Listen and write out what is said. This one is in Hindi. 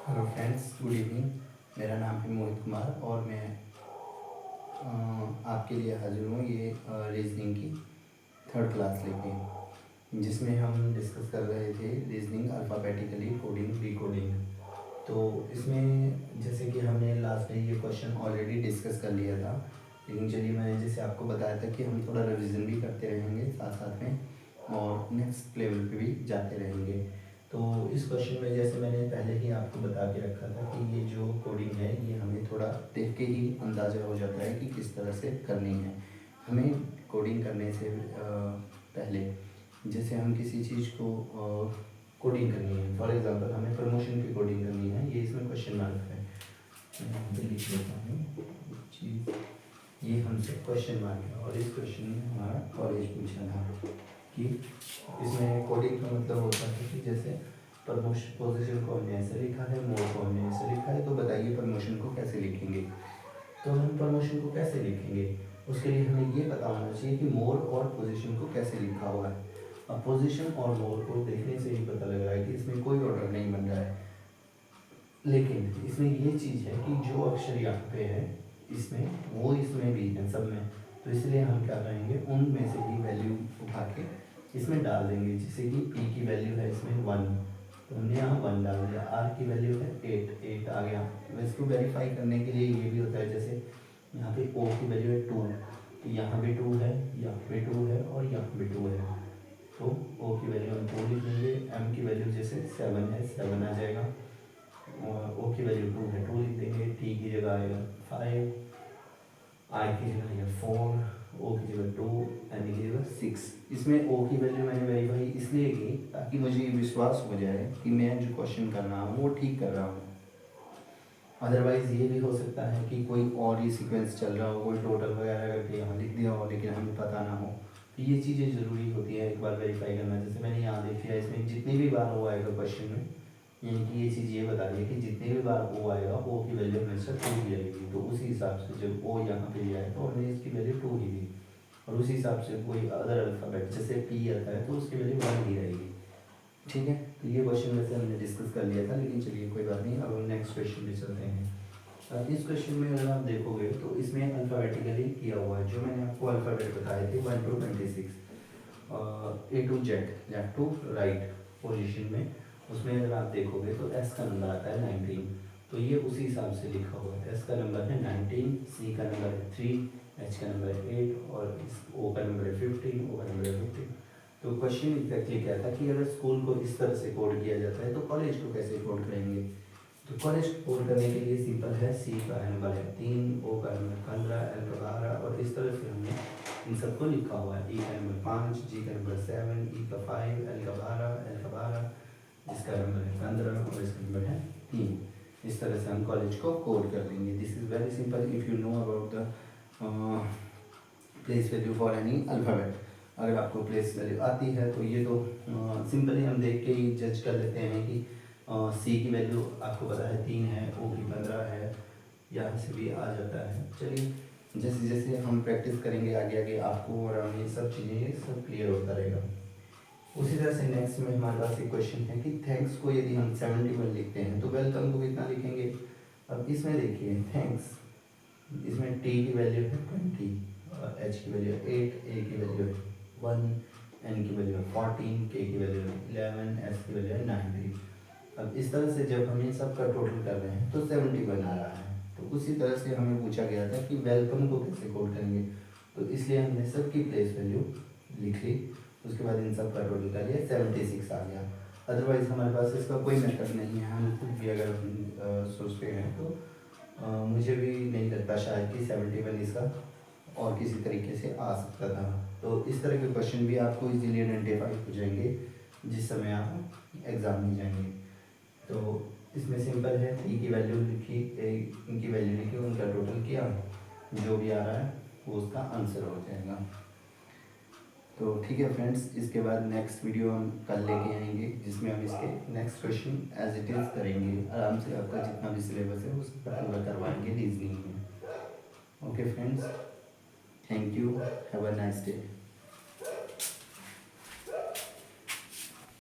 Hello friends, good evening. मेरा नाम है मोहित कुमार और मैं आपके लिए हाजिर हूँ ये रीजनिंग की थर्ड क्लास लेके, जिसमें हम डिस्कस कर रहे थे रीजनिंग अल्फ़ाबेटिकली कोडिंग डिकोडिंग। तो इसमें जैसे कि हमने लास्ट में ये क्वेश्चन ऑलरेडी डिस्कस कर लिया था, लेकिन चलिए मैंने जैसे आपको बताया था कि हम थोड़ा रिवीजन भी करते रहेंगे साथ साथ में और नेक्स्ट लेवल पे भी जाते रहेंगे। तो इस क्वेश्चन में जैसे मैंने पहले ही आपको बता के रखा था कि ये जो कोडिंग है ये हमें थोड़ा देख के ही अंदाज़ा हो जाता है कि किस तरह से करनी है। हमें कोडिंग करने से पहले जैसे हम किसी चीज़ को कोडिंग करनी है, फॉर एग्जांपल हमें प्रमोशन की कोडिंग करनी है, ये इसमें क्वेश्चन मार्क है, मैं यहाँ पे लिख लेता हूँ चीज़, ये हमसे क्वेश्चन मार्क है और इस क्वेश्चन में हमारा कॉलेज पूछा था कि इसमें कोडिंग का मतलब होता है कि जैसे प्रमोशन पोजीशन को हमने ऐसे लिखा है, मोड को हमने ऐसे लिखा है, तो बताइए प्रमोशन को कैसे लिखेंगे। तो हम प्रमोशन को कैसे लिखेंगे, उसके लिए हमें ये पता होना चाहिए कि मोड और पोजीशन को कैसे लिखा हुआ है। अब पोजीशन और मोड को देखने से ही पता लग रहा है कि इसमें कोई ऑर्डर नहीं बन रहा है, लेकिन इसमें ये चीज़ है कि जो अक्षर यहाँ पे है इसमें वो इसमें भी है सब में, तो इसलिए हम क्या करेंगे उनमें से ही वैल्यू उठा के इसमें डाल देंगे। जैसे कि पी की वैल्यू है इसमें 1, तो हमने यहाँ 1 डाल दिया। आर की वैल्यू है 8 आ गया। तो इसको वेरीफाई करने के लिए ये भी होता है, जैसे यहाँ पे ओ की वैल्यू है 2, तो यहाँ पे 2 है, यहाँ पे 2 है और यहाँ पे 2 है, तो ओ की वैल्यू हम 2 लिख देंगे। एम की वैल्यू जैसे 7 है, 7 आ जाएगा और ओ की वैल्यू 2 है, 2 लिख देंगे। टी की जगह आएगा 5, आई की जगह आएगा 4, ओ की जगह 2, एन की जगह 6। इसमें ओ की वैल्यू मैंने वेरीफाई इसलिए की ताकि मुझे ये विश्वास हो जाए कि मैं जो क्वेश्चन कर रहा हूँ वो ठीक कर रहा हूँ। अदरवाइज़ ये भी हो सकता है कि कोई और ही सीक्वेंस चल रहा हो, कोई टोटल वगैरह करके यहाँ लिख दिया हो लेकिन हमें पता ना हो। तो ये चीज़ें ज़रूरी होती है एक बार वेरीफाई करना। जैसे मैंने यहाँ देख लिया, इसमें जितनी भी बार ओ आएगा क्वेश्चन में, यानी कि ये चीज़ ये बता रही है कि जितनी भी बार ओ आएगा ओ की वैल्यू हमेशा 2 ही आएगी। तो उसी हिसाब से जब ओ यहाँ पे लिया है तो हमने इसकी वैल्यू 2 ही ली, और उसी हिसाब से कोई अदर अल्फ़ाबेट जैसे पी आता है तो उसकी वैल्यू 1 ही रहेगी। ठीक है, तो ये क्वेश्चन वैसे हमने डिस्कस कर लिया था, लेकिन चलिए कोई बात नहीं, अब हम नेक्स्ट क्वेश्चन पे चलते हैं। इस क्वेश्चन में अगर आप देखोगे तो इसमें अल्फ़ाबेटिकली किया हुआ है, जो मैंने आपको अल्फ़ाबेट बताए थे 1 to 26, A to Z, left to right position में। उसमें अगर आप देखोगे तो एस का नंबर आता है 19, तो ये उसी हिसाब से लिखा हुआ है। एस का नंबर है 19, सी का नंबर है 3, एच का नंबर है 8 और इस ओ का नंबर है 15, ओ का नंबर है 15। तो क्वेश्चन एग्जैक्टली क्या था कि अगर स्कूल को इस तरह से कोड किया जाता है तो कॉलेज को कैसे कोड करेंगे। तो कॉलेज कोड करने के लिए सिंपल है, सी का नंबर है 3, ओ का नंबर 15, एल का 12 और इस तरह से हमने इन सबको लिखा हुआ है। ई का नंबर 5, जी का नंबर 7, ई का 5, एल का 12, एल का 12, इसका नंबर है 15 और इसका नंबर है 3। इस तरह से हम कॉलेज को कोड कर लेंगे। This is very simple if you know about the place value for any alphabet. अगर आपको प्लेस वैल्यू आती है तो ये तो सिंपली हम देख के ही जज कर लेते हैं कि सी की वैल्यू आपको पता है 3 है, ओ की 15 है, यहाँ से भी आ जाता है। चलिए जैसे जैसे हम प्रैक्टिस करेंगे आगे आगे आपको और ये सब चीज़ें ये सब क्लियर होता रहेगा। उसी तरह से नेक्स्ट में हमारे पास एक क्वेश्चन है कि थैंक्स को यदि हम 71 लिखते हैं तो वेलकम को कितना लिखेंगे। अब इसमें देखिए थैंक्स, इसमें टी की वैल्यू है 20 और एच की वैल्यू है 8, ए की वैल्यू है 1, एन की वैल्यू है 14, के की वैल्यू है 11, एस की वैल्यू है 90। अब इस तरह से जब हम ये सब का टोटल कर रहे हैं तो 71 आ रहा है। तो उसी तरह से हमें पूछा गया था कि वेलकम को कैसे कोड करेंगे, तो इसलिए हमने सबकी प्लेस वैल्यू लिख ली, उसके बाद इन सब का टोटल कर लिया, 76 आ गया। अदरवाइज़ हमारे पास इसका कोई मेथड नहीं है, हम खुद भी अगर सोचते हैं तो मुझे भी नहीं लगता शायद कि 71 इसका और किसी तरीके से आ सकता था। तो इस तरह के क्वेश्चन भी आपको इजीली आइडेंटिफाई हो जाएंगे जिस समय आप एग्ज़ाम में जाएंगे। तो इसमें सिंपल है, ई की वैल्यू लिखी, इनकी वैल्यू लिखी, उनका टोटल किया, जो भी आ रहा है वो उसका आंसर हो जाएगा। तो ठीक है फ्रेंड्स, इसके बाद नेक्स्ट वीडियो हम कल लेके आएंगे जिसमें हम इसके next question as it is करेंगे। आराम से आपका जितना भी सिलेबस है उसको पूरा करवाएंगे रीजनिंग में। Okay friends, thank you, have a nice day.